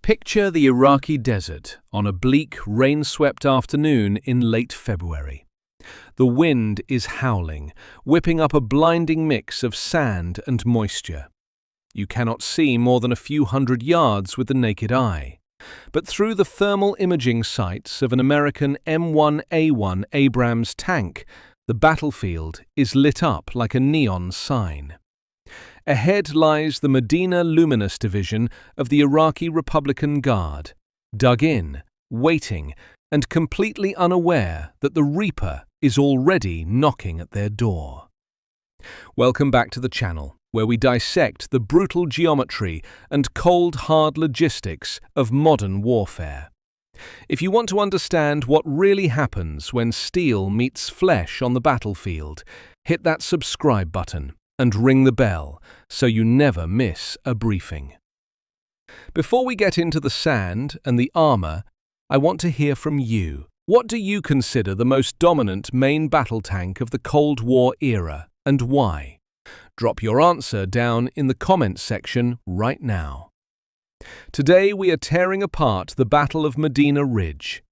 Picture the Iraqi desert on a bleak, rain-swept afternoon in late February. The wind is howling, whipping up a blinding mix of sand and moisture. You cannot see more than a few hundred yards with the naked eye, but through the thermal imaging sights of an American M1A1 Abrams tank, the battlefield is lit up like a neon sign. Ahead lies the Medina Luminous Division of the Iraqi Republican Guard, dug in, waiting, and completely unaware that the Reaper is already knocking at their door. Welcome back to the channel, where we dissect the brutal geometry and cold, hard logistics of modern warfare. If you want to understand what really happens when steel meets flesh on the battlefield, hit that subscribe button and ring the bell so you never miss a briefing. Before we get into the sand and the armor, I want to hear from you. What do you consider the most dominant main battle tank of the Cold War era, and why? Drop your answer down in the comments section right now. Today we are tearing apart the Battle of Medina Ridge.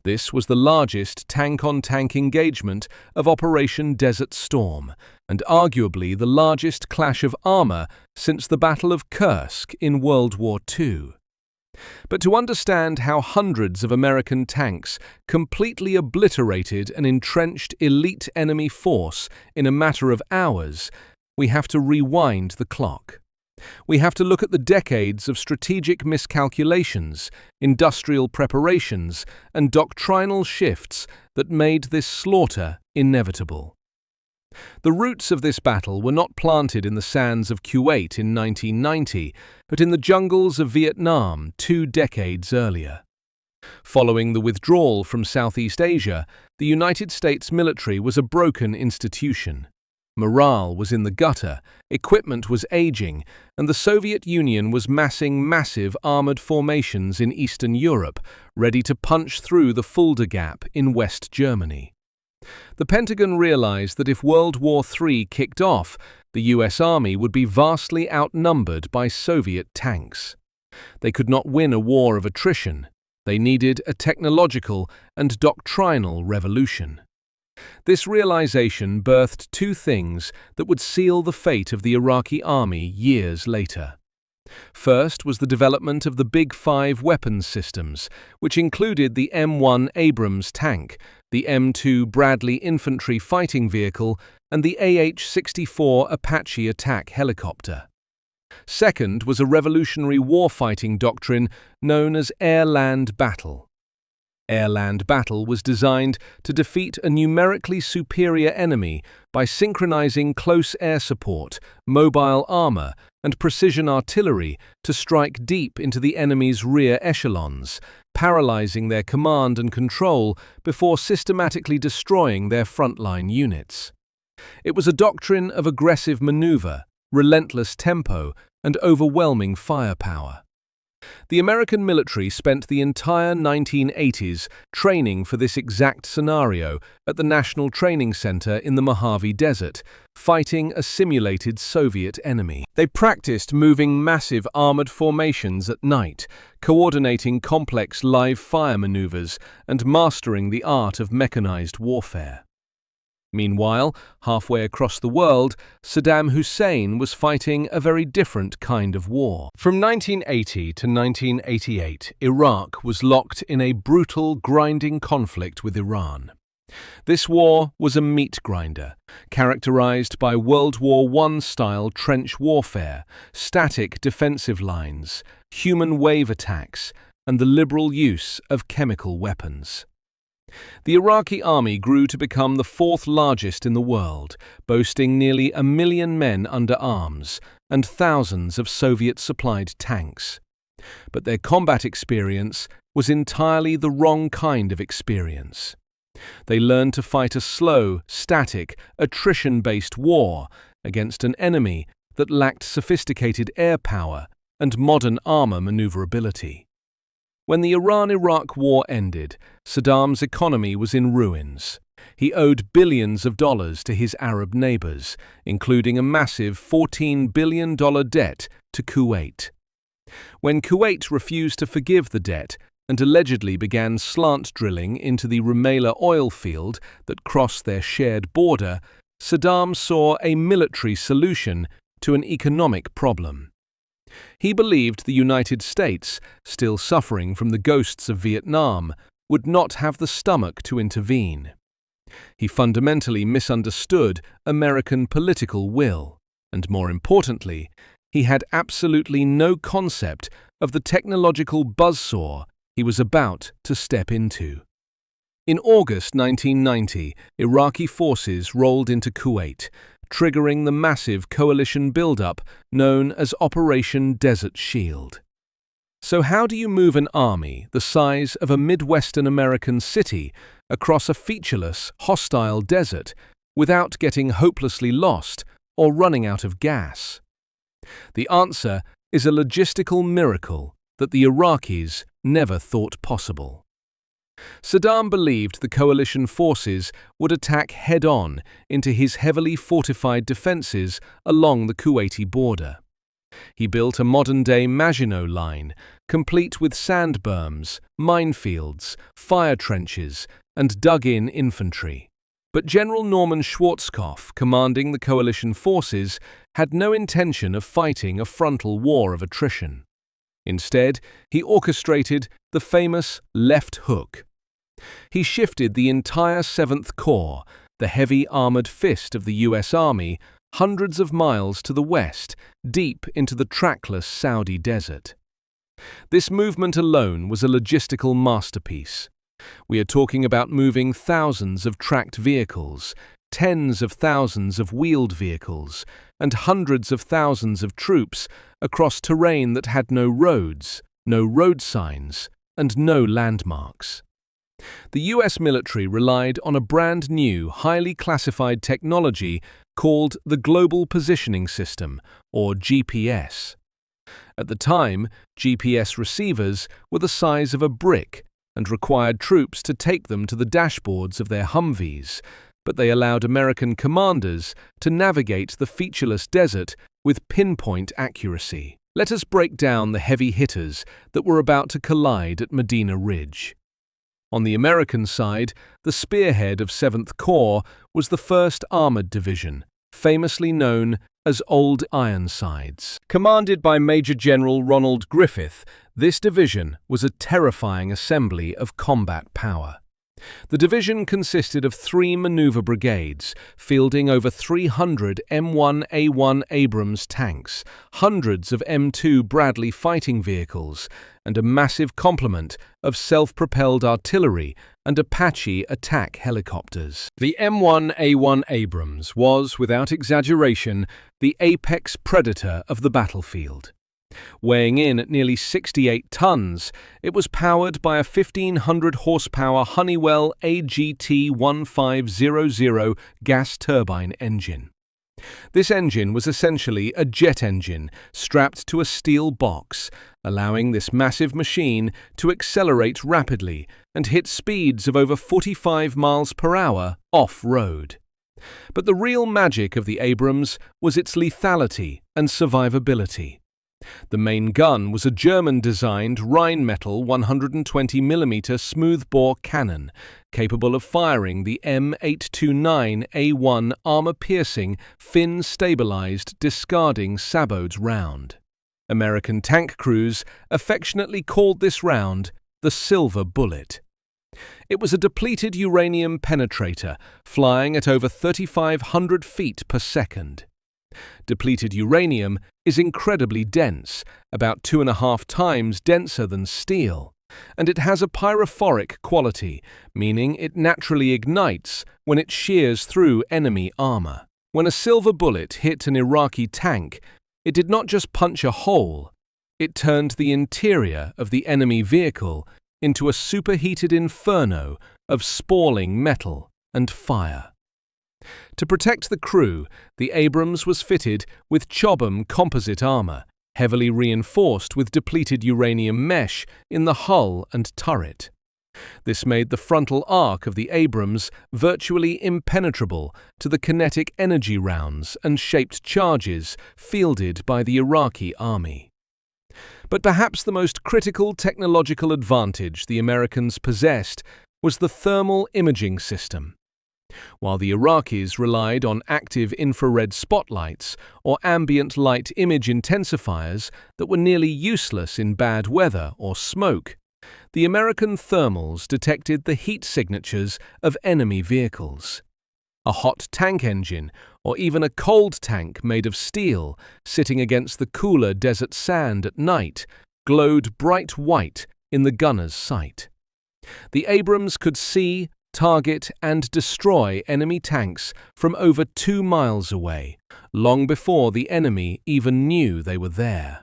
This was the largest tank-on-tank engagement of Operation Desert Storm, and arguably the largest clash of armor since the Battle of Kursk in World War II. But to understand how hundreds of American tanks completely obliterated an entrenched elite enemy force in a matter of hours, we have to rewind the clock. We have to look at the decades of strategic miscalculations, industrial preparations, and doctrinal shifts that made this slaughter inevitable. The roots of this battle were not planted in the sands of Kuwait in 1990, but in the jungles of Vietnam 2 decades earlier. Following the withdrawal from Southeast Asia, the United States military was a broken institution. Morale was in the gutter, equipment was aging, and the Soviet Union was massing massive armored formations in Eastern Europe, ready to punch through the Fulda Gap in West Germany. The Pentagon realized that if World War III kicked off, the US Army would be vastly outnumbered by Soviet tanks. They could not win a war of attrition. They needed a technological and doctrinal revolution. This realization birthed 2 things that would seal the fate of the Iraqi army years later. First was the development of the Big Five weapons systems, which included the M1 Abrams tank, the M2 Bradley infantry fighting vehicle, and the AH-64 Apache attack helicopter. Second was a revolutionary warfighting doctrine known as AirLand Battle. AirLand Battle was designed to defeat a numerically superior enemy by synchronizing close air support, mobile armor, and precision artillery to strike deep into the enemy's rear echelons, paralyzing their command and control before systematically destroying their frontline units. It was a doctrine of aggressive maneuver, relentless tempo, and overwhelming firepower. The American military spent the entire 1980s training for this exact scenario at the National Training Center in the Mojave Desert, fighting a simulated Soviet enemy. They practiced moving massive armored formations at night, coordinating complex live-fire maneuvers, and mastering the art of mechanized warfare. Meanwhile, halfway across the world, Saddam Hussein was fighting a very different kind of war. From 1980 to 1988, Iraq was locked in a brutal, grinding conflict with Iran. This war was a meat grinder, characterized by World War I-style trench warfare, static defensive lines, human wave attacks, and the liberal use of chemical weapons. The Iraqi army grew to become the 4th largest in the world, boasting nearly 1 million men under arms and thousands of Soviet-supplied tanks. But their combat experience was entirely the wrong kind of experience. They learned to fight a slow, static, attrition-based war against an enemy that lacked sophisticated air power and modern armor maneuverability. When the Iran-Iraq war ended, Saddam's economy was in ruins. He owed billions of dollars to his Arab neighbors, including a massive $14 billion debt to Kuwait. When Kuwait refused to forgive the debt and allegedly began slant drilling into the Rumaila oil field that crossed their shared border, Saddam saw a military solution to an economic problem. He believed the United States, still suffering from the ghosts of Vietnam, would not have the stomach to intervene. He fundamentally misunderstood American political will, and more importantly, he had absolutely no concept of the technological buzzsaw he was about to step into. In August 1990, Iraqi forces rolled into Kuwait, triggering the massive coalition buildup known as Operation Desert Shield. So how do you move an army the size of a Midwestern American city across a featureless, hostile desert without getting hopelessly lost or running out of gas? The answer is a logistical miracle that the Iraqis never thought possible. Saddam believed the coalition forces would attack head-on into his heavily fortified defenses along the Kuwaiti border. He built a modern-day Maginot Line, complete with sand berms, minefields, fire trenches, and dug-in infantry. But General Norman Schwarzkopf, commanding the coalition forces, had no intention of fighting a frontal war of attrition. Instead, he orchestrated the famous left hook. He shifted the entire 7th Corps, the heavy armored fist of the US Army, hundreds of miles to the west, deep into the trackless Saudi desert. This movement alone was a logistical masterpiece. We are talking about moving thousands of tracked vehicles, tens of thousands of wheeled vehicles, and hundreds of thousands of troops across terrain that had no roads, no road signs, and no landmarks. The US military relied on a brand new, highly classified technology called the Global Positioning System, or GPS. At the time, GPS receivers were the size of a brick and required troops to take them to the dashboards of their Humvees, but they allowed American commanders to navigate the featureless desert with pinpoint accuracy. Let us break down the heavy hitters that were about to collide at Medina Ridge. On the American side, the spearhead of 7th Corps was the 1st Armored Division, famously known as Old Ironsides. Commanded by Major General Ronald Griffith, this division was a terrifying assembly of combat power. The division consisted of 3 maneuver brigades, fielding over 300 M1A1 Abrams tanks, hundreds of M2 Bradley fighting vehicles, and a massive complement of self-propelled artillery and Apache attack helicopters. The M1A1 Abrams was, without exaggeration, the apex predator of the battlefield. Weighing in at nearly 68 tons, it was powered by a 1,500-horsepower Honeywell AGT-1500 gas turbine engine. This engine was essentially a jet engine strapped to a steel box, allowing this massive machine to accelerate rapidly and hit speeds of over 45 miles per hour off-road. But the real magic of the Abrams was its lethality and survivability. The main gun was a German-designed Rheinmetall 120mm smoothbore cannon, capable of firing the M829A1 armor-piercing, fin-stabilized, discarding Sabots round. American tank crews affectionately called this round the Silver Bullet. It was a depleted uranium penetrator, flying at over 3,500 feet per second. Depleted uranium is incredibly dense, about 2.5 times denser than steel, and it has a pyrophoric quality, meaning it naturally ignites when it shears through enemy armor. When a silver bullet hit an Iraqi tank, it did not just punch a hole, it turned the interior of the enemy vehicle into a superheated inferno of spalling metal and fire. To protect the crew, the Abrams was fitted with Chobham composite armor, heavily reinforced with depleted uranium mesh in the hull and turret. This made the frontal arc of the Abrams virtually impenetrable to the kinetic energy rounds and shaped charges fielded by the Iraqi army. But perhaps the most critical technological advantage the Americans possessed was the thermal imaging system. While the Iraqis relied on active infrared spotlights or ambient light image intensifiers that were nearly useless in bad weather or smoke, the American thermals detected the heat signatures of enemy vehicles. A hot tank engine, or even a cold tank made of steel, sitting against the cooler desert sand at night, glowed bright white in the gunner's sight. The Abrams could see, target, and destroy enemy tanks from over 2 miles away, long before the enemy even knew they were there.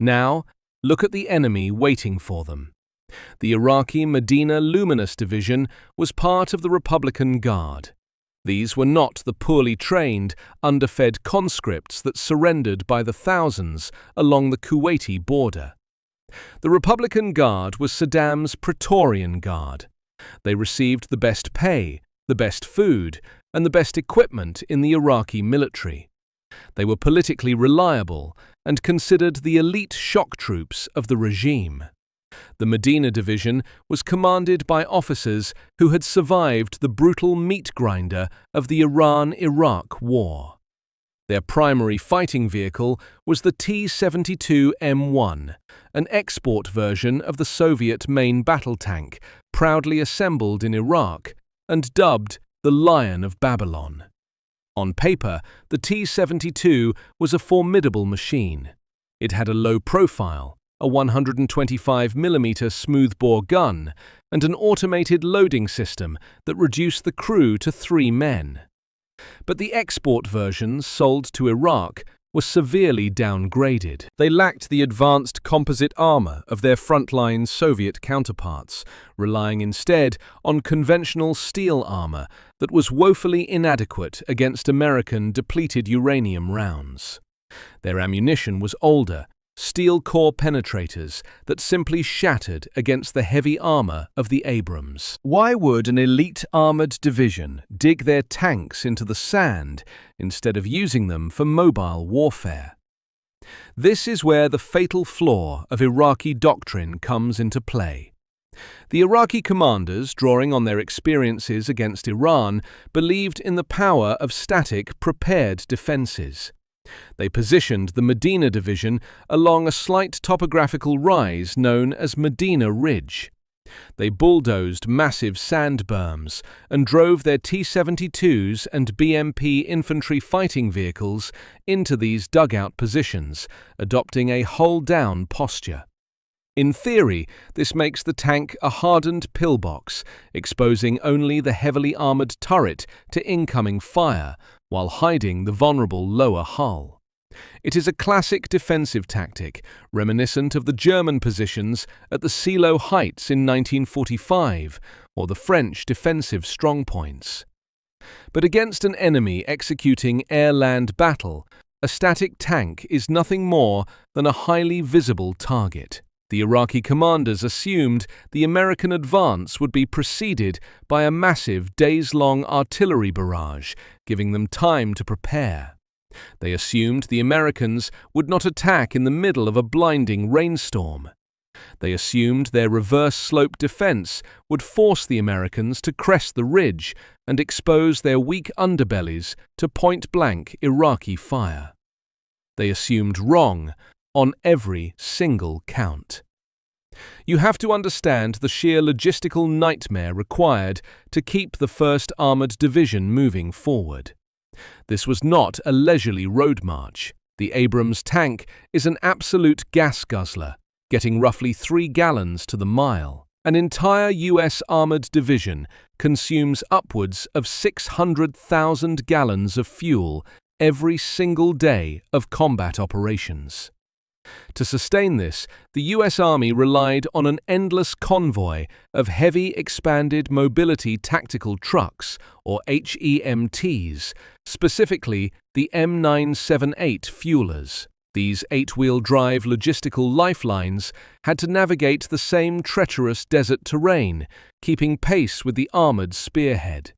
Now, look at the enemy waiting for them. The Iraqi Medina Luminous Division was part of the Republican Guard. These were not the poorly trained, underfed conscripts that surrendered by the thousands along the Kuwaiti border. The Republican Guard was Saddam's Praetorian Guard. They received the best pay, the best food, and the best equipment in the Iraqi military. They were politically reliable and considered the elite shock troops of the regime. The Medina Division was commanded by officers who had survived the brutal meat grinder of the Iran-Iraq War. Their primary fighting vehicle was the T-72 M1, an export version of the Soviet main battle tank, proudly assembled in Iraq and dubbed the Lion of Babylon. On paper, the T-72 was a formidable machine. It had a low profile, a 125mm smoothbore gun, and an automated loading system that reduced the crew to 3 men. But the export versions sold to Iraq were severely downgraded. They lacked the advanced composite armor of their frontline Soviet counterparts, relying instead on conventional steel armor that was woefully inadequate against American depleted uranium rounds. Their ammunition was older, steel core penetrators that simply shattered against the heavy armor of the Abrams. Why would an elite armored division dig their tanks into the sand instead of using them for mobile warfare? This is where the fatal flaw of Iraqi doctrine comes into play. The Iraqi commanders, drawing on their experiences against Iran, believed in the power of static, prepared defenses. They positioned the Medina Division along a slight topographical rise known as Medina Ridge. They bulldozed massive sand berms and drove their T-72s and BMP infantry fighting vehicles into these dugout positions, adopting a hull-down posture. In theory, this makes the tank a hardened pillbox, exposing only the heavily armored turret to incoming fire, while hiding the vulnerable lower hull. It is a classic defensive tactic, reminiscent of the German positions at the Silo Heights in 1945, or the French defensive strongpoints. But against an enemy executing AirLand Battle, a static tank is nothing more than a highly visible target. The Iraqi commanders assumed the American advance would be preceded by a massive days-long artillery barrage, giving them time to prepare. They assumed the Americans would not attack in the middle of a blinding rainstorm. They assumed their reverse-slope defense would force the Americans to crest the ridge and expose their weak underbellies to point-blank Iraqi fire. They assumed wrong on every single count. You have to understand the sheer logistical nightmare required to keep the 1st Armored Division moving forward. This was not a leisurely road march. The Abrams tank is an absolute gas guzzler, getting roughly 3 gallons to the mile. An entire U.S. Armored Division consumes upwards of 600,000 gallons of fuel every single day of combat operations. To sustain this, the U.S. Army relied on an endless convoy of heavy expanded mobility tactical trucks, or HEMTs, specifically the M978 fuelers. These 8-wheel drive logistical lifelines had to navigate the same treacherous desert terrain, keeping pace with the armored spearhead.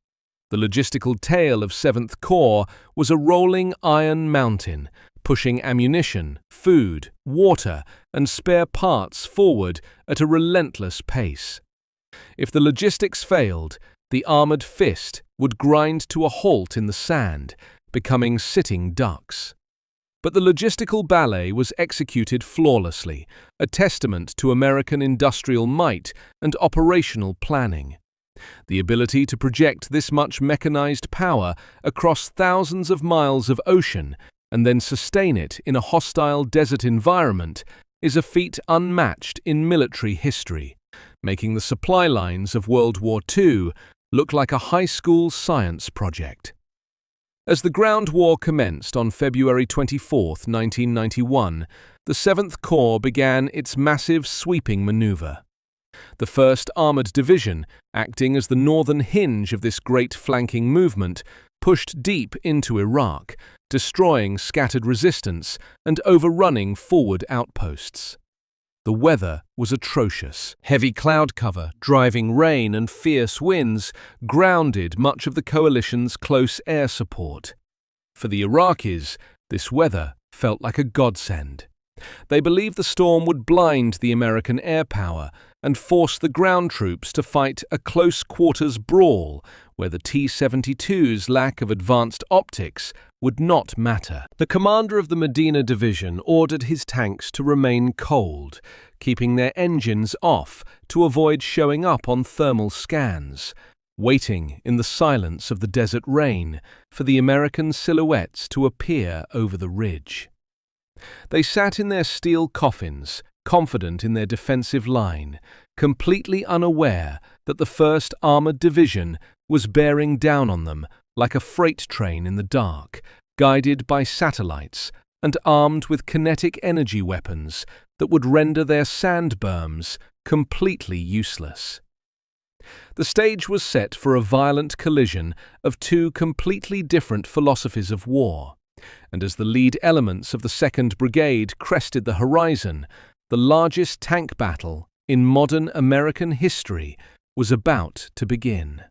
The logistical tail of 7th Corps was a rolling iron mountain, pushing ammunition, food, water, and spare parts forward at a relentless pace. If the logistics failed, the armored fist would grind to a halt in the sand, becoming sitting ducks. But the logistical ballet was executed flawlessly, a testament to American industrial might and operational planning. The ability to project this much mechanized power across thousands of miles of ocean and then sustain it in a hostile desert environment is a feat unmatched in military history, making the supply lines of World War II look like a high school science project. As the ground war commenced on February 24, 1991, the 7th Corps began its massive sweeping maneuver. The 1st Armored Division, acting as the northern hinge of this great flanking movement, pushed deep into Iraq, destroying scattered resistance and overrunning forward outposts. The weather was atrocious. Heavy cloud cover, driving rain, and fierce winds grounded much of the coalition's close air support. For the Iraqis, this weather felt like a godsend. They believed the storm would blind the American air power and force the ground troops to fight a close-quarters brawl where the T-72's lack of advanced optics would not matter. The commander of the Medina Division ordered his tanks to remain cold, keeping their engines off to avoid showing up on thermal scans, waiting in the silence of the desert rain for the American silhouettes to appear over the ridge. They sat in their steel coffins, confident in their defensive line, completely unaware that the 1st Armored Division was bearing down on them like a freight train in the dark, guided by satellites and armed with kinetic energy weapons that would render their sand berms completely useless. The stage was set for a violent collision of two completely different philosophies of war, and as the lead elements of the 2nd Brigade crested the horizon, the largest tank battle in modern American history was about to begin.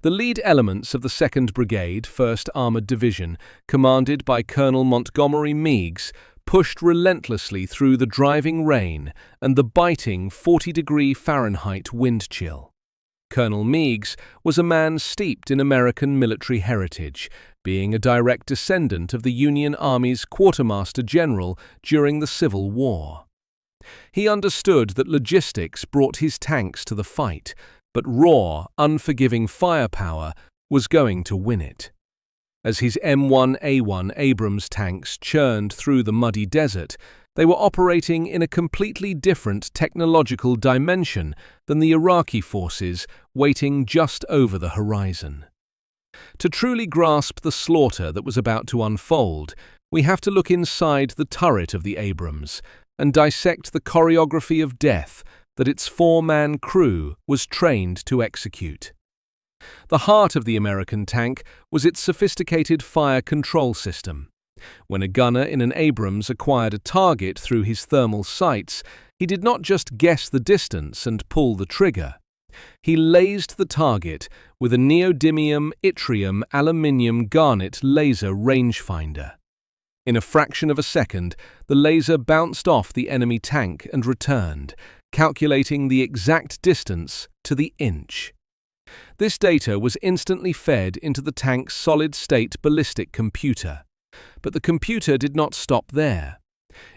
The lead elements of the 2nd Brigade, 1st Armored Division, commanded by Colonel Montgomery Meigs, pushed relentlessly through the driving rain and the biting 40-degree Fahrenheit wind chill. Colonel Meigs was a man steeped in American military heritage, being a direct descendant of the Union Army's Quartermaster General during the Civil War. He understood that logistics brought his tanks to the fight, but raw, unforgiving firepower was going to win it. As his M1A1 Abrams tanks churned through the muddy desert, they were operating in a completely different technological dimension than the Iraqi forces waiting just over the horizon. To truly grasp the slaughter that was about to unfold, we have to look inside the turret of the Abrams and dissect the choreography of death that its 4-man crew was trained to execute. The heart of the American tank was its sophisticated fire control system. When a gunner in an Abrams acquired a target through his thermal sights, he did not just guess the distance and pull the trigger. He lased the target with a neodymium yttrium aluminium garnet laser rangefinder. In a fraction of a second, the laser bounced off the enemy tank and returned, calculating the exact distance to the inch. This data was instantly fed into the tank's solid-state ballistic computer. But the computer did not stop there.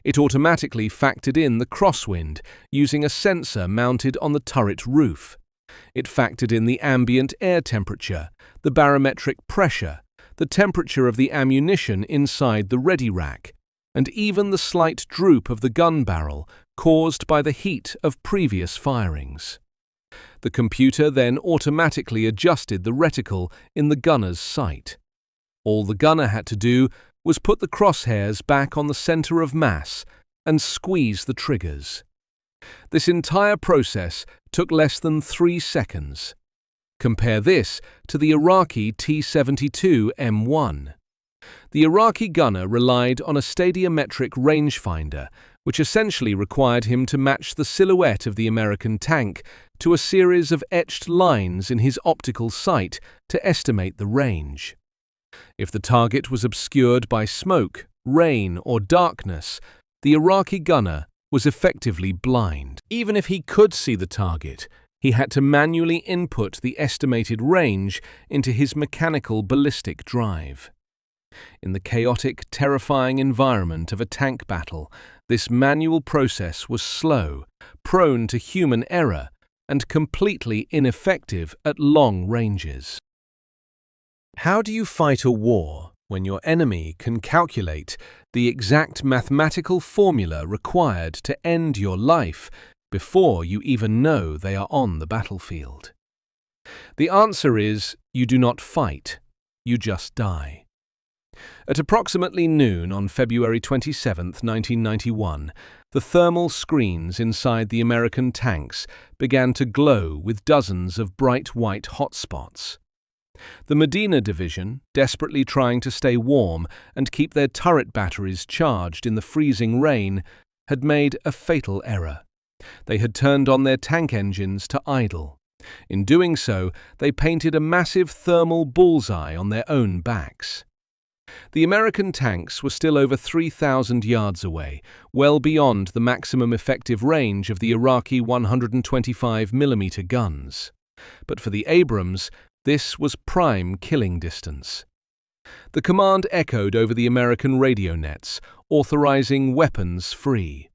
It automatically factored in the crosswind using a sensor mounted on the turret roof. It factored in the ambient air temperature, the barometric pressure, the temperature of the ammunition inside the ready rack, and even the slight droop of the gun barrel caused by the heat of previous firings. The computer then automatically adjusted the reticle in the gunner's sight. All the gunner had to do was put the crosshairs back on the center of mass and squeeze the triggers. This entire process took less than 3 seconds. Compare this to the Iraqi T-72 M1. The Iraqi gunner relied on a stadiometric rangefinder, which essentially required him to match the silhouette of the American tank to a series of etched lines in his optical sight to estimate the range. If the target was obscured by smoke rain, or darkness, the Iraqi gunner was effectively blind. Even if he could see the target, he had to manually input the estimated range into his mechanical ballistic drive. In the chaotic, terrifying environment of a tank battle, this manual process was slow, prone to human error, and completely ineffective at long ranges. How do you fight a war when your enemy can calculate the exact mathematical formula required to end your life before you even know they are on the battlefield? The answer is, you do not fight, you just die. At approximately noon on February 27, 1991, the thermal screens inside the American tanks began to glow with dozens of bright white hotspots. The Medina Division, desperately trying to stay warm and keep their turret batteries charged in the freezing rain, had made a fatal error. They had turned on their tank engines to idle. In doing so, they painted a massive thermal bullseye on their own backs. The American tanks were still over 3,000 yards away, well beyond the maximum effective range of the Iraqi 125mm guns. But for the Abrams, this was prime killing distance. The command echoed over the American radio nets, authorizing weapons free.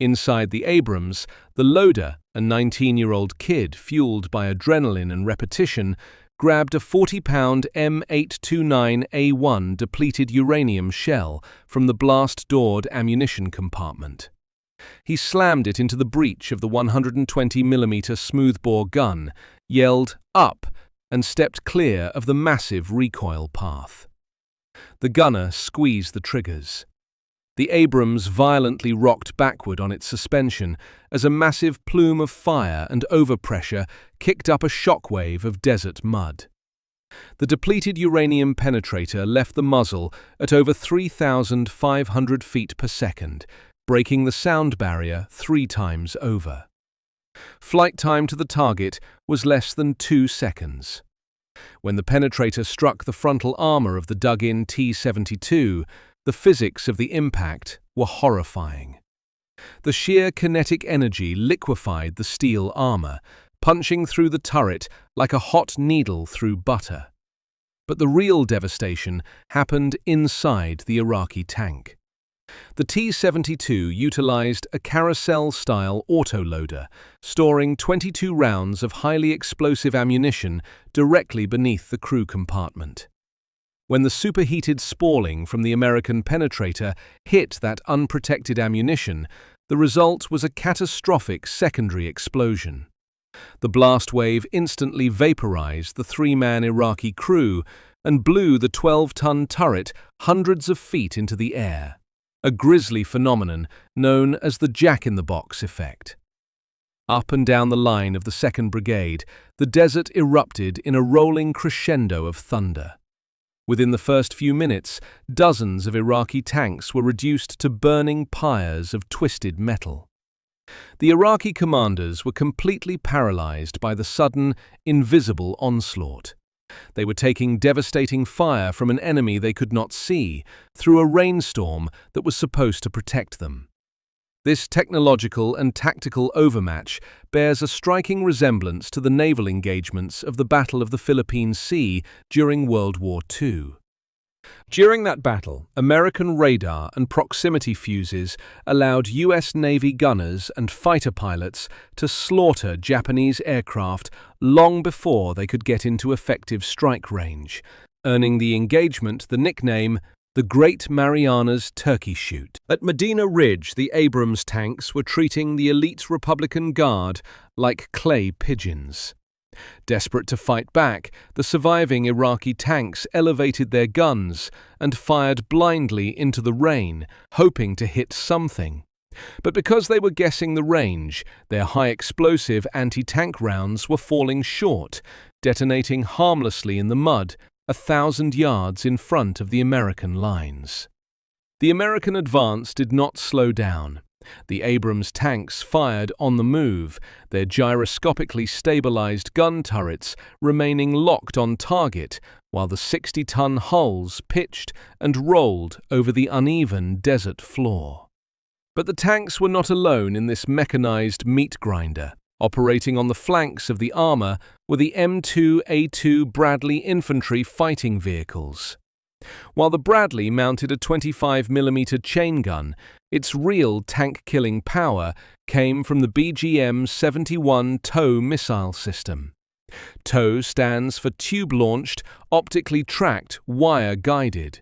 Inside the Abrams, the loader, a 19-year-old kid fueled by adrenaline and repetition, grabbed a 40-pound M1A1 depleted uranium shell from the blast-doored ammunition compartment. He slammed it into the breech of the 120mm smoothbore gun, yelled "up," and stepped clear of the massive recoil path. The gunner squeezed the triggers. The Abrams violently rocked backward on its suspension as a massive plume of fire and overpressure kicked up a shockwave of desert mud. The depleted uranium penetrator left the muzzle at over 3,500 feet per second, breaking the sound barrier 3 times over. Flight time to the target was less than 2 seconds. When the penetrator struck the frontal armor of the dug-in T-72, the physics of the impact were horrifying. The sheer kinetic energy liquefied the steel armor, punching through the turret like a hot needle through butter. But the real devastation happened inside the Iraqi tank. The T-72 utilized a carousel-style autoloader, storing 22 rounds of highly explosive ammunition directly beneath the crew compartment. When the superheated spalling from the American penetrator hit that unprotected ammunition, the result was a catastrophic secondary explosion. The blast wave instantly vaporized the 3-man Iraqi crew and blew the 12-ton turret hundreds of feet into the air, a grisly phenomenon known as the jack-in-the-box effect. Up and down the line of the 2nd Brigade, the desert erupted in a rolling crescendo of thunder. Within the first few minutes, dozens of Iraqi tanks were reduced to burning pyres of twisted metal. The Iraqi commanders were completely paralyzed by the sudden, invisible onslaught. They were taking devastating fire from an enemy they could not see, through a rainstorm that was supposed to protect them. This technological and tactical overmatch bears a striking resemblance to the naval engagements of the Battle of the Philippine Sea during World War II. During that battle, American radar and proximity fuses allowed U.S. Navy gunners and fighter pilots to slaughter Japanese aircraft long before they could get into effective strike range, earning the engagement the nickname the Great Marianas Turkey Shoot. At Medina Ridge, the Abrams tanks were treating the elite Republican Guard like clay pigeons. Desperate to fight back, the surviving Iraqi tanks elevated their guns and fired blindly into the rain, hoping to hit something. But because they were guessing the range, their high-explosive anti-tank rounds were falling short, detonating harmlessly in the mud 1,000 yards in front of the American lines. The American advance did not slow down. The Abrams tanks fired on the move, their gyroscopically stabilized gun turrets remaining locked on target, while the 60-ton hulls pitched and rolled over the uneven desert floor. But the tanks were not alone in this mechanized meat grinder. Operating on the flanks of the armor were the M1A1 Bradley infantry fighting vehicles. While the Bradley mounted a 25mm chain gun, its real tank-killing power came from the BGM-71 TOW missile system. TOW stands for Tube-Launched, Optically Tracked, Wire-Guided.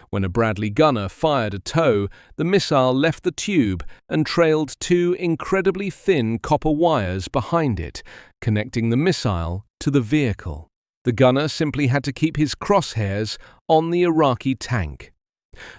When a Bradley gunner fired a TOW, the missile left the tube and trailed two incredibly thin copper wires behind it, connecting the missile to the vehicle. The gunner simply had to keep his crosshairs on the Iraqi tank.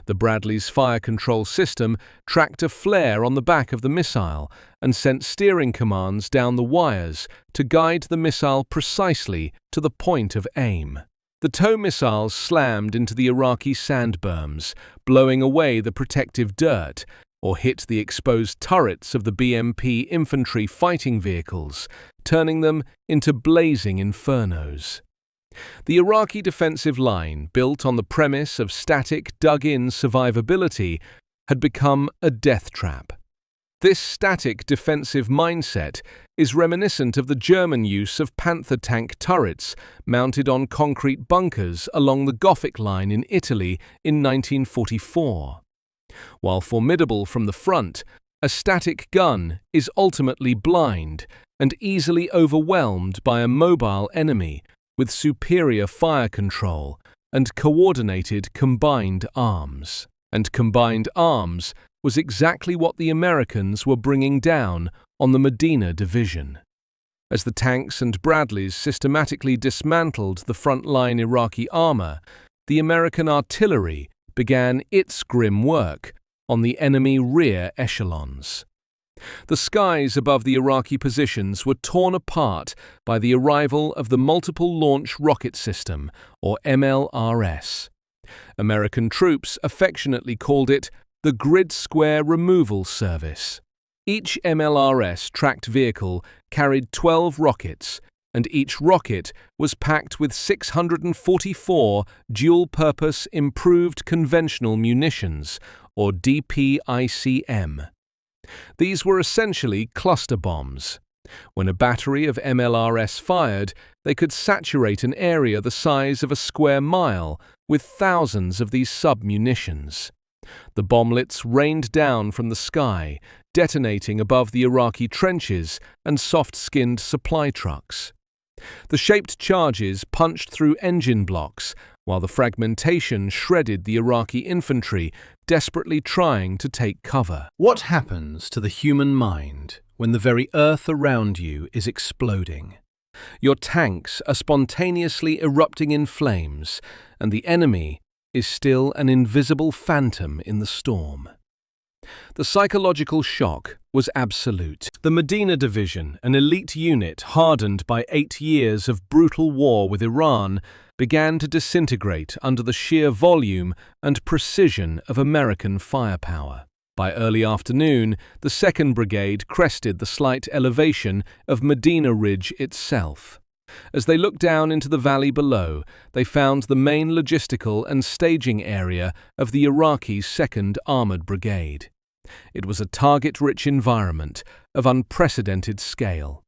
The Bradley's fire control system tracked a flare on the back of the missile and sent steering commands down the wires to guide the missile precisely to the point of aim. The TOW missiles slammed into the Iraqi sand berms, blowing away the protective dirt, or hit the exposed turrets of the BMP infantry fighting vehicles, turning them into blazing infernos. The Iraqi defensive line, built on the premise of static, dug-in survivability, had become a death trap. This static defensive mindset is reminiscent of the German use of Panther tank turrets mounted on concrete bunkers along the Gothic Line in Italy in 1944. While formidable from the front, a static gun is ultimately blind and easily overwhelmed by a mobile enemy with superior fire control and coordinated combined arms. And combined arms was exactly what the Americans were bringing down on the Medina Division. As the tanks and Bradleys systematically dismantled the front-line Iraqi armor, the American artillery began its grim work on the enemy rear echelons. The skies above the Iraqi positions were torn apart by the arrival of the Multiple Launch Rocket System, or MLRS. American troops affectionately called it the Grid Square Removal Service. Each MLRS tracked vehicle carried 12 rockets, and each rocket was packed with 644 dual-purpose improved conventional munitions, or DPICM. These were essentially cluster bombs. When a battery of MLRS fired, they could saturate an area the size of a square mile with thousands of these sub-munitions. The bomblets rained down from the sky, detonating above the Iraqi trenches and soft-skinned supply trucks. The shaped charges punched through engine blocks, while the fragmentation shredded the Iraqi infantry, desperately trying to take cover. What happens to the human mind when the very earth around you is exploding? Your tanks are spontaneously erupting in flames, and the enemy is still an invisible phantom in the storm. The psychological shock was absolute. The Medina Division, an elite unit hardened by 8 years of brutal war with Iran, began to disintegrate under the sheer volume and precision of American firepower. By early afternoon, the 2nd Brigade crested the slight elevation of Medina Ridge itself. As they looked down into the valley below, they found the main logistical and staging area of the Iraqi 2nd Armored Brigade. It was a target-rich environment of unprecedented scale.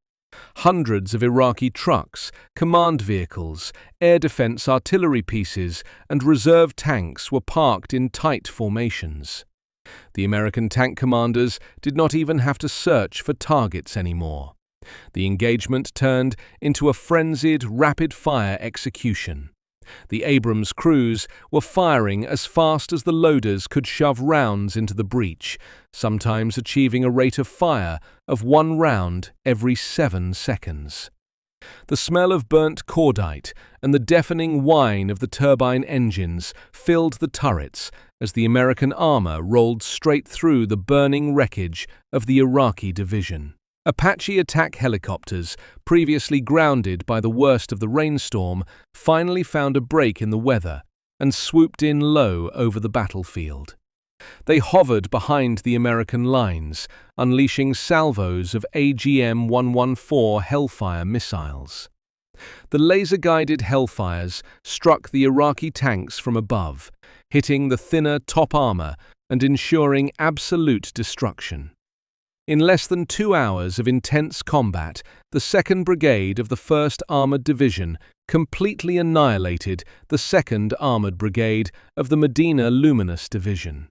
Hundreds of Iraqi trucks, command vehicles, air defense artillery pieces, and reserve tanks were parked in tight formations. The American tank commanders did not even have to search for targets anymore. The engagement turned into a frenzied, rapid-fire execution. The Abrams crews were firing as fast as the loaders could shove rounds into the breach, sometimes achieving a rate of fire of 1 round every 7 seconds. The smell of burnt cordite and the deafening whine of the turbine engines filled the turrets as the American armor rolled straight through the burning wreckage of the Iraqi division. Apache attack helicopters, previously grounded by the worst of the rainstorm, finally found a break in the weather and swooped in low over the battlefield. They hovered behind the American lines, unleashing salvos of AGM-114 Hellfire missiles. The laser-guided hellfires struck the Iraqi tanks from above, hitting the thinner top armor and ensuring absolute destruction. In less than 2 hours of intense combat, the 2nd Brigade of the 1st Armored Division completely annihilated the 2nd Armored Brigade of the Medina Luminous Division.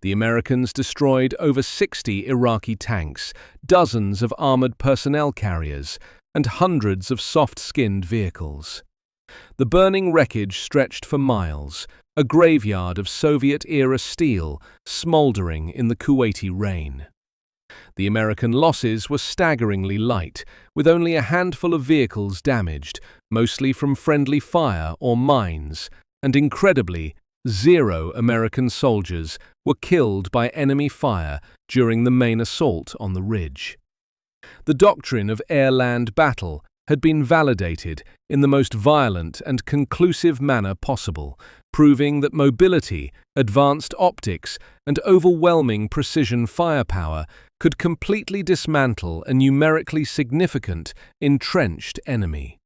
The Americans destroyed over 60 Iraqi tanks, dozens of armored personnel carriers, and hundreds of soft-skinned vehicles. The burning wreckage stretched for miles, a graveyard of Soviet-era steel smoldering in the Kuwaiti rain. The American losses were staggeringly light, with only a handful of vehicles damaged, mostly from friendly fire or mines, and incredibly, 0 American soldiers were killed by enemy fire during the main assault on the ridge. The doctrine of AirLand Battle had been validated in the most violent and conclusive manner possible, proving that mobility, advanced optics, and overwhelming precision firepower could completely dismantle a numerically significant, entrenched enemy.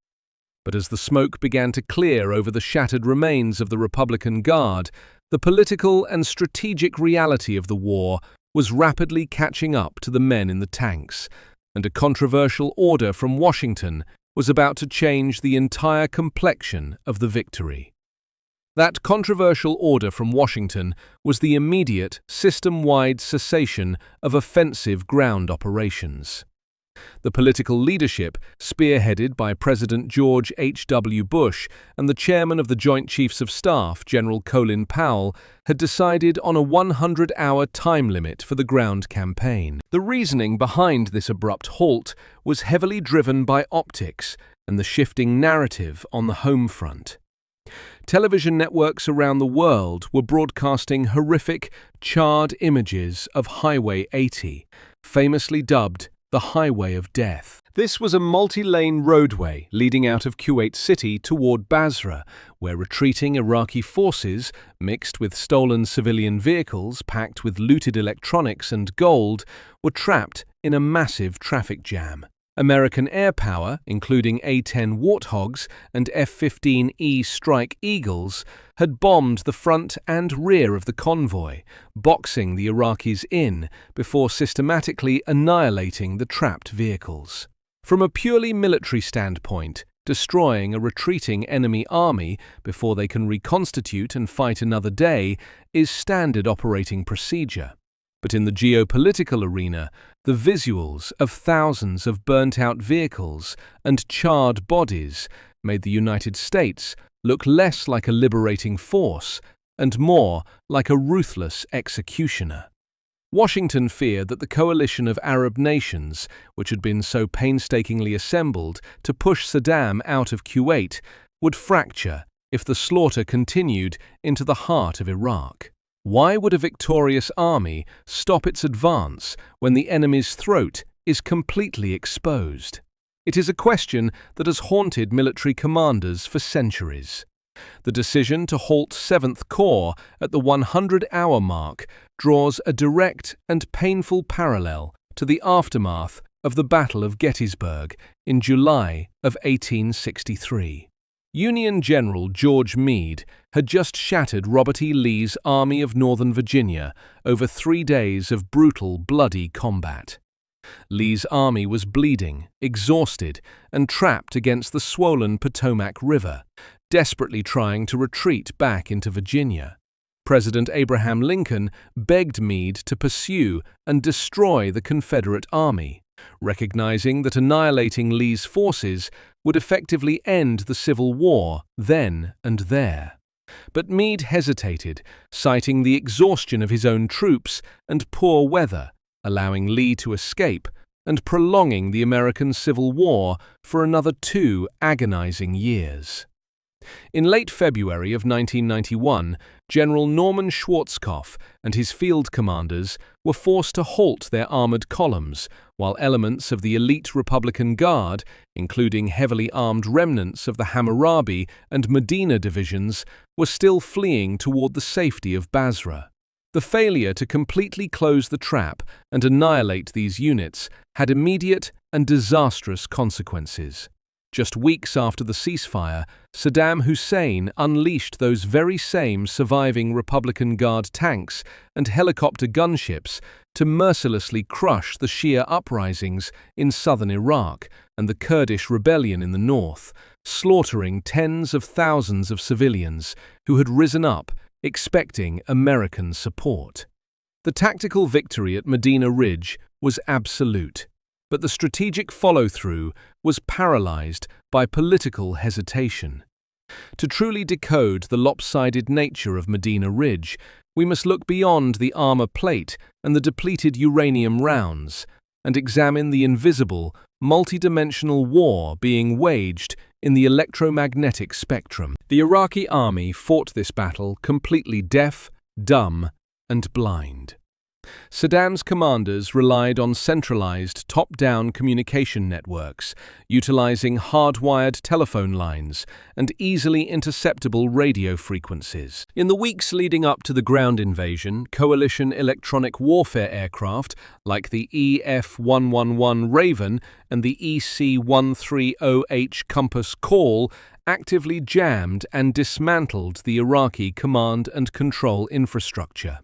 But as the smoke began to clear over the shattered remains of the Republican Guard, the political and strategic reality of the war was rapidly catching up to the men in the tanks, and a controversial order from Washington was about to change the entire complexion of the victory. That controversial order from Washington was the immediate, system-wide cessation of offensive ground operations. The political leadership, spearheaded by President George H.W. Bush and the chairman of the Joint Chiefs of Staff, General Colin Powell, had decided on a 100-hour time limit for the ground campaign. The reasoning behind this abrupt halt was heavily driven by optics and the shifting narrative on the home front. Television networks around the world were broadcasting horrific, charred images of Highway 80, famously dubbed the Highway of Death. This was a multi-lane roadway leading out of Kuwait City toward Basra, where retreating Iraqi forces, mixed with stolen civilian vehicles packed with looted electronics and gold, were trapped in a massive traffic jam. American air power, including A-10 Warthogs and F-15E Strike Eagles, had bombed the front and rear of the convoy, boxing the Iraqis in before systematically annihilating the trapped vehicles. From a purely military standpoint, destroying a retreating enemy army before they can reconstitute and fight another day is standard operating procedure. But in the geopolitical arena, the visuals of thousands of burnt-out vehicles and charred bodies made the United States look less like a liberating force and more like a ruthless executioner. Washington feared that the coalition of Arab nations, which had been so painstakingly assembled to push Saddam out of Kuwait, would fracture if the slaughter continued into the heart of Iraq. Why would a victorious army stop its advance when the enemy's throat is completely exposed? It is a question that has haunted military commanders for centuries. The decision to halt 7th Corps at the 100-hour mark draws a direct and painful parallel to the aftermath of the Battle of Gettysburg in July of 1863. Union General George Meade had just shattered Robert E. Lee's Army of Northern Virginia over 3 days of brutal, bloody combat. Lee's army was bleeding, exhausted, and trapped against the swollen Potomac River, desperately trying to retreat back into Virginia. President Abraham Lincoln begged Meade to pursue and destroy the Confederate Army, recognizing that annihilating Lee's forces would effectively end the Civil War then and there. But Meade hesitated, citing the exhaustion of his own troops and poor weather, allowing Lee to escape and prolonging the American Civil War for another 2 agonizing years. In late February of 1991, General Norman Schwarzkopf and his field commanders were forced to halt their armored columns, while elements of the elite Republican Guard, including heavily armed remnants of the Hammurabi and Medina divisions, were still fleeing toward the safety of Basra. The failure to completely close the trap and annihilate these units had immediate and disastrous consequences. Just weeks after the ceasefire, Saddam Hussein unleashed those very same surviving Republican Guard tanks and helicopter gunships to mercilessly crush the Shia uprisings in southern Iraq and the Kurdish rebellion in the north, slaughtering tens of thousands of civilians who had risen up expecting American support. The tactical victory at Medina Ridge was absolute, but the strategic follow-through was paralyzed by political hesitation. To truly decode the lopsided nature of Medina Ridge, we must look beyond the armor plate and the depleted uranium rounds and examine the invisible, multidimensional war being waged in the electromagnetic spectrum. The Iraqi army fought this battle completely deaf, dumb, and blind. Saddam's commanders relied on centralized top-down communication networks, utilizing hardwired telephone lines and easily interceptable radio frequencies. In the weeks leading up to the ground invasion, coalition electronic warfare aircraft like the EF-111 Raven and the EC-130H Compass Call actively jammed and dismantled the Iraqi command and control infrastructure.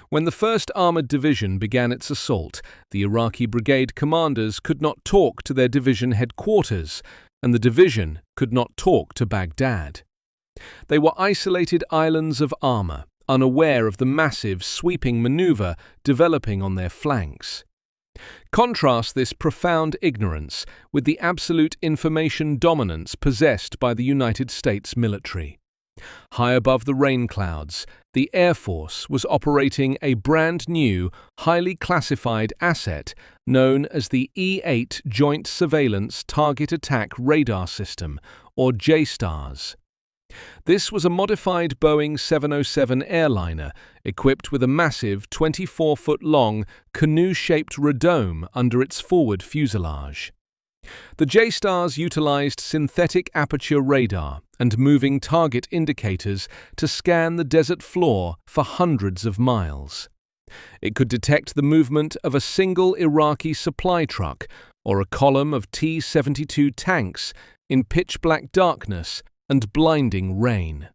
When the 1st Armored Division began its assault, the Iraqi brigade commanders could not talk to their division headquarters, and the division could not talk to Baghdad. They were isolated islands of armor, unaware of the massive, sweeping maneuver developing on their flanks. Contrast this profound ignorance with the absolute information dominance possessed by the United States military. High above the rain clouds, the Air Force was operating a brand new, highly classified asset known as the E-8 Joint Surveillance Target Attack Radar System, or JSTARS. This was a modified Boeing 707 airliner equipped with a massive 24-foot-long, canoe-shaped radome under its forward fuselage. The JSTARS utilized synthetic aperture radar and moving target indicators to scan the desert floor for hundreds of miles. It could detect the movement of a single Iraqi supply truck or a column of T-72 tanks in pitch-black darkness and blinding rain.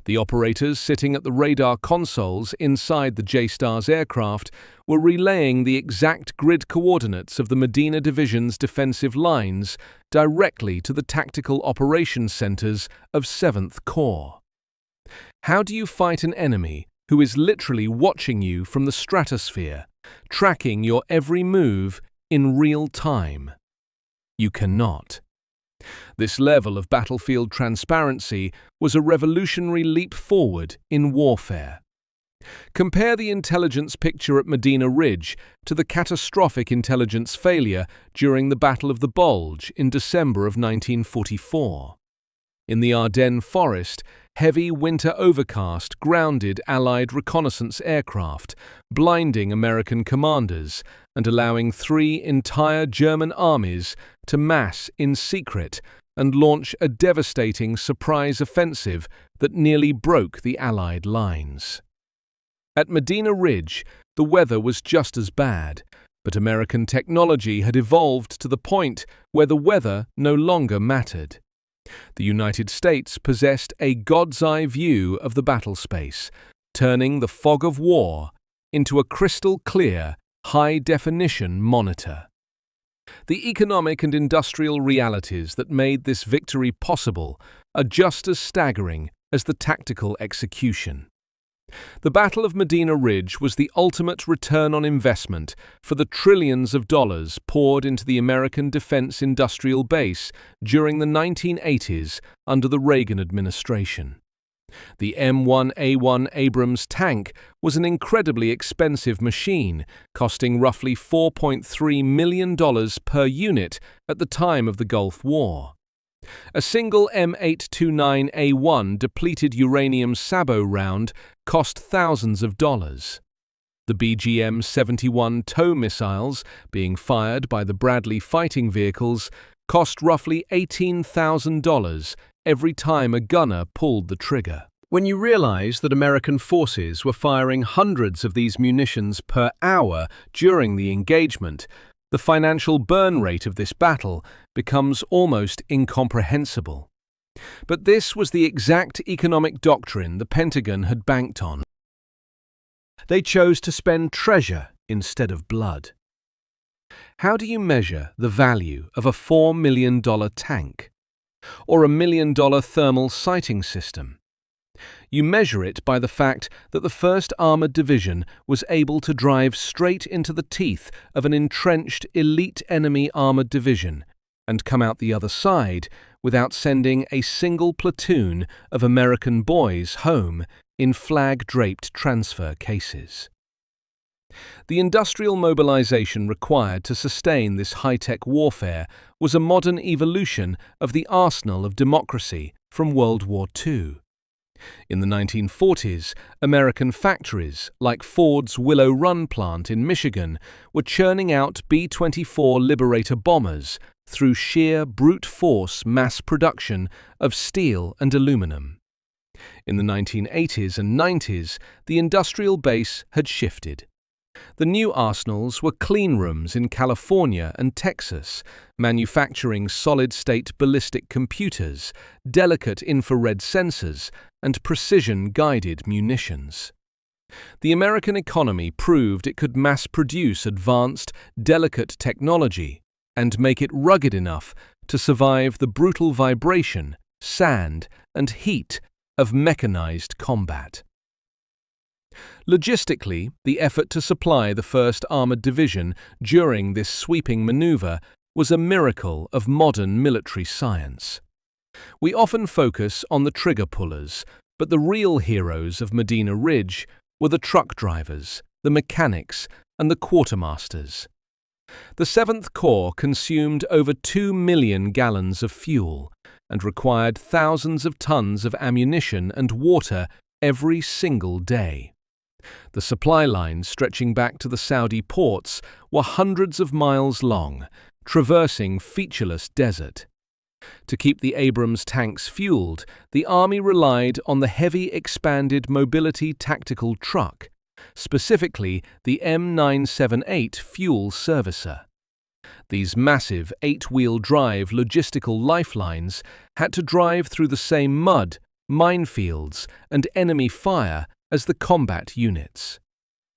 The operators sitting at the radar consoles inside the JSTARS aircraft were relaying the exact grid coordinates of the Medina Division's defensive lines directly to the tactical operations centers of 7th Corps. How do you fight an enemy who is literally watching you from the stratosphere, tracking your every move in real time? You cannot. This level of battlefield transparency was a revolutionary leap forward in warfare. Compare the intelligence picture at Medina Ridge to the catastrophic intelligence failure during the Battle of the Bulge in December of 1944. In the Ardennes forest, heavy winter overcast grounded Allied reconnaissance aircraft, blinding American commanders and allowing 3 entire German armies to mass in secret and launch a devastating surprise offensive that nearly broke the Allied lines. At Medina Ridge, the weather was just as bad, but American technology had evolved to the point where the weather no longer mattered. The United States possessed a god's-eye view of the battle space, turning the fog of war into a crystal-clear, high-definition monitor. The economic and industrial realities that made this victory possible are just as staggering as the tactical execution. The Battle of Medina Ridge was the ultimate return on investment for the trillions of dollars poured into the American defense industrial base during the 1980s under the Reagan administration. The M1A1 Abrams tank was an incredibly expensive machine, costing roughly $4.3 million per unit at the time of the Gulf War. A single M829A1 depleted uranium sabot round cost thousands of dollars. The BGM-71 tow missiles, being fired by the Bradley fighting vehicles, cost roughly $18,000 every time a gunner pulled the trigger. When you realize that American forces were firing hundreds of these munitions per hour during the engagement, The financial burn rate of this battle becomes almost incomprehensible. But this was the exact economic doctrine the Pentagon had banked on. They chose to spend treasure instead of blood. How do you measure the value of a $4 million tank? Or a $1 million thermal sighting system? You measure it by the fact that the 1st Armored Division was able to drive straight into the teeth of an entrenched elite enemy armored division and come out the other side without sending a single platoon of American boys home in flag-draped transfer cases. The industrial mobilization required to sustain this high-tech warfare was a modern evolution of the arsenal of democracy from World War II. In the 1940s, American factories, like Ford's Willow Run plant in Michigan, were churning out B-24 Liberator bombers through sheer brute force mass production of steel and aluminum. In the 1980s and 90s, the industrial base had shifted. The new arsenals were clean rooms in California and Texas, manufacturing solid-state ballistic computers, delicate infrared sensors, and precision-guided munitions. The American economy proved it could mass-produce advanced, delicate technology and make it rugged enough to survive the brutal vibration, sand, and heat of mechanized combat. Logistically, the effort to supply the 1st Armored Division during this sweeping maneuver was a miracle of modern military science. We often focus on the trigger pullers, but the real heroes of Medina Ridge were the truck drivers, the mechanics, and the quartermasters. The 7th Corps consumed over 2 million gallons of fuel and required thousands of tons of ammunition and water every single day. The supply lines stretching back to the Saudi ports were hundreds of miles long, traversing featureless desert. To keep the Abrams tanks fueled, the Army relied on the heavy expanded mobility tactical truck, specifically the M978 fuel servicer. These massive 8-wheel drive logistical lifelines had to drive through the same mud, minefields, and enemy fire as the combat units.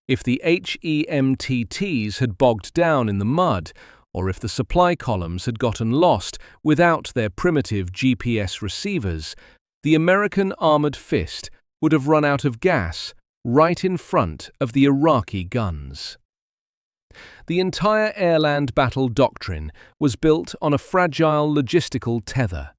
If the HEMTTs had bogged down in the mud, or if the supply columns had gotten lost without their primitive GPS receivers, the American armored fist would have run out of gas right in front of the Iraqi guns. The entire AirLand Battle doctrine was built on a fragile logistical tether,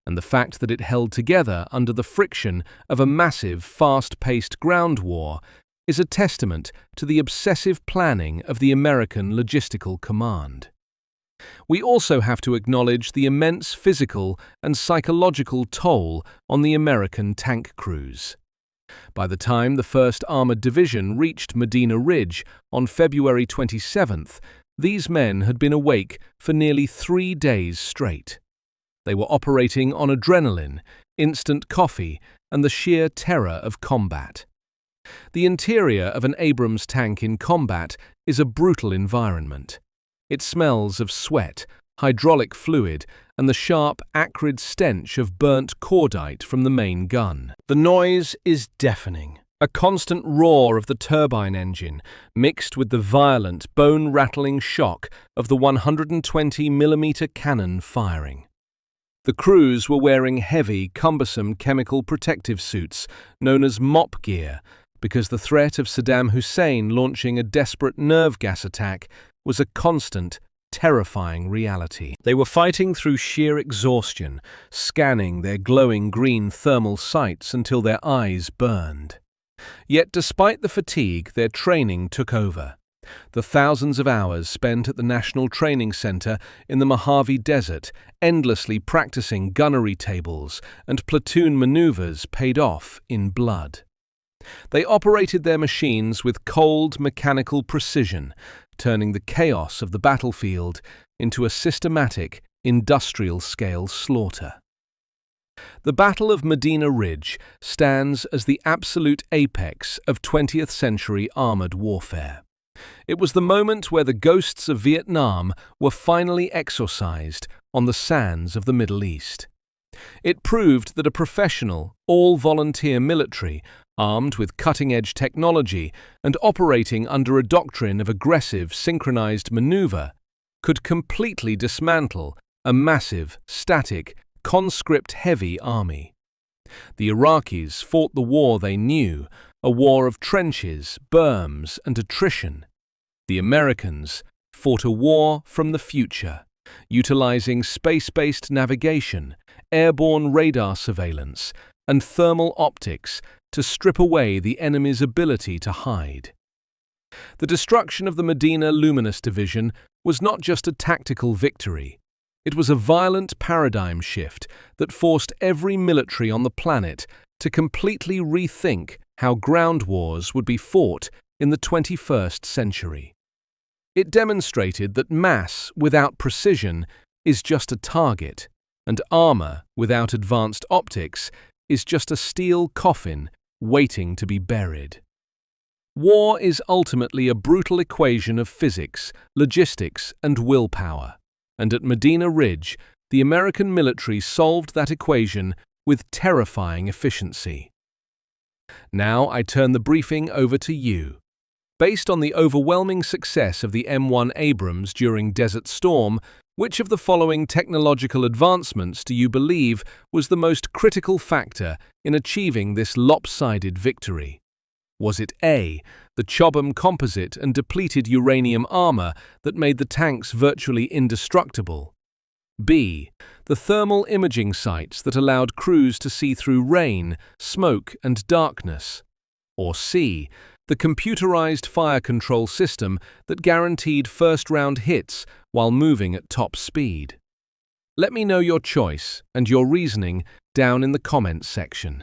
and the fact that it held together under the friction of a massive, fast-paced ground war is a testament to the obsessive planning of the American logistical command. We also have to acknowledge the immense physical and psychological toll on the American tank crews. By the time the 1st Armored Division reached Medina Ridge on February 27th, these men had been awake for nearly 3 days straight. They were operating on adrenaline, instant coffee, and the sheer terror of combat. The interior of an Abrams tank in combat is a brutal environment. It smells of sweat, hydraulic fluid, and the sharp, acrid stench of burnt cordite from the main gun. The noise is deafening. A constant roar of the turbine engine, mixed with the violent, bone-rattling shock of the 120mm cannon firing. The crews were wearing heavy, cumbersome chemical protective suits known as mop gear because the threat of Saddam Hussein launching a desperate nerve gas attack was a constant, terrifying reality. They were fighting through sheer exhaustion, scanning their glowing green thermal sights until their eyes burned. Yet despite the fatigue, their training took over. The thousands of hours spent at the National Training Center in the Mojave Desert, endlessly practicing gunnery tables and platoon maneuvers paid off in blood. They operated their machines with cold mechanical precision, turning the chaos of the battlefield into a systematic, industrial-scale slaughter. The Battle of Medina Ridge stands as the absolute apex of 20th-century armored warfare. It was the moment where the ghosts of Vietnam were finally exorcised on the sands of the Middle East. It proved that a professional, all-volunteer military, armed with cutting-edge technology and operating under a doctrine of aggressive, synchronized maneuver, could completely dismantle a massive, static, conscript-heavy army. The Iraqis fought the war they knew, a war of trenches, berms, and attrition. The Americans fought a war from the future, utilizing space-based navigation, airborne radar surveillance, and thermal optics to strip away the enemy's ability to hide. The destruction of the Medina Luminous Division was not just a tactical victory. It was a violent paradigm shift that forced every military on the planet to completely rethink how ground wars would be fought in the 21st century. It demonstrated that mass without precision is just a target, and armor without advanced optics is just a steel coffin waiting to be buried. War is ultimately a brutal equation of physics, logistics, and willpower, and at Medina Ridge, the American military solved that equation with terrifying efficiency. Now I turn the briefing over to you. Based on the overwhelming success of the M1 Abrams during Desert Storm, which of the following technological advancements do you believe was the most critical factor in achieving this lopsided victory? Was it A, the Chobham composite and depleted uranium armor that made the tanks virtually indestructible? B, the thermal imaging sights that allowed crews to see through rain, smoke, and darkness? Or C, the computerized fire control system that guaranteed first-round hits while moving at top speed? Let me know your choice and your reasoning down in the comments section.